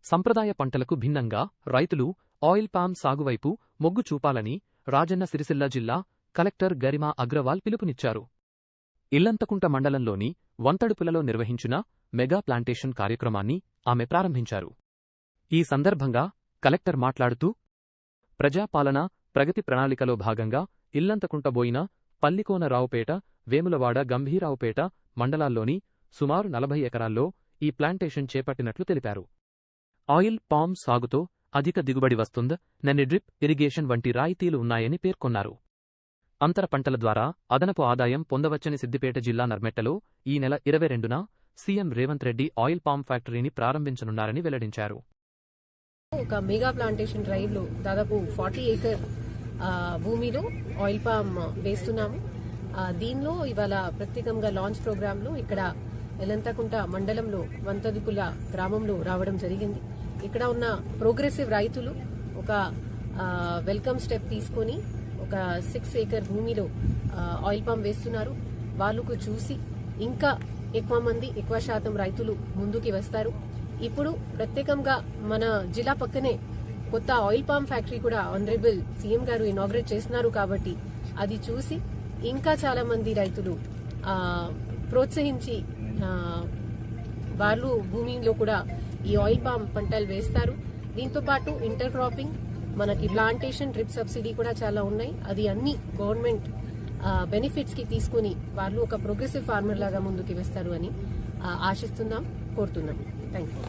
సంప్రదాయ పంటలకు భిన్నంగా రైతులు ఆయిల్ పామ్ సాగువైపు మొగ్గు చూపాలని రాజన్న సిరిసిల్ల జిల్లా కలెక్టర్ గరిమా అగ్రవాల్ పిలుపునిచ్చారు. ఇల్లంతకుంట మండలంలోని వంతడుపులలో నిర్వహించిన మెగా ప్లాంటేషన్ కార్యక్రమాన్ని ఆమె ప్రారంభించారు. ఈ సందర్భంగా కలెక్టర్ మాట్లాడుతూ, ప్రజాపాలన ప్రగతి ప్రణాళికలో భాగంగా ఇల్లంతకుంట బోయిన, పల్లికోనరావుపేట, వేములవాడ, గంభీరావుపేట మండలాల్లోని సుమారు 40 ఎకరాల్లో ఈ ప్లాంటేషన్ చేపట్టినట్లు తెలిపారు. ఆయిల్ పామ్ సాగుతో అధిక దిగుబడి వస్తుందనని డ్రిప్ ఇరిగేషన్ వంటి రాయితీలు ఉన్నాయని పేర్కొన్నారు. అంతర పంటల ద్వారా అదనపు ఆదాయం పొందవచ్చని సిద్దిపేట జిల్లా నర్మెట్టలో ఈ నెల 22న CM Revanth Reddy oil palm ఫ్యాక్టరీని ప్రారంభించనున్నారని వెల్లడించారు. ఒక మెగా ప్లాంటేషన్ డ్రైవ్ లో దాదాపు 40 ఏకర్ భూమిలో ఆయిల్ పామ్ వేస్తున్నాము. దీనిలో ఇవాళ ప్రత్యేకంగా లాంచ్ ప్రోగ్రామ్ లో ఇక్కడ ఎలంతకుంట మండలంలో వంతదుపుల గ్రామంలో రావడం జరిగింది. ఇక్కడ ఉన్న ప్రోగ్రెసివ్ రైతులు ఒక వెల్కమ్ స్టెప్ తీసుకొని ఒక 6 ఏకర్ భూమిలో ఆయిల్ పామ్ వేస్తున్నారు. వాళ్ళకు చూసి ఇంకా ఎక్కువ శాతం రైతులు ముందుకి వస్తారు. ఇప్పుడు ప్రత్యేకంగా మన జిల్లా పక్కనే కొత్త ఆయిల్ పామ్ ఫ్యాక్టరీ కూడా ఆనరబుల్ సీఎం గారు ఇనాగ్రేట్ చేస్తున్నారు. కాబట్టి అది చూసి ఇంకా చాలా మంది రైతులు ప్రోత్సహించి వాళ్ళు భూమిలో కూడా ఈ ఆయిల్ పామ్ పంటలు వేస్తారు. దీంతో పాటు ఇంటర్ క్రాపింగ్, మనకి ప్లాంటేషన్, డ్రిప్ సబ్సిడీ కూడా చాలా ఉన్నాయి. అది అన్ని గవర్నమెంట్ బెనిఫిట్స్ కి తీసుకుని వాళ్ళు ఒక ప్రోగ్రెసివ్ ఫార్మర్ లాగా ముందుకు వేస్తారు అని ఆశిస్తున్నాం, కోరుతున్నాం. Thank you.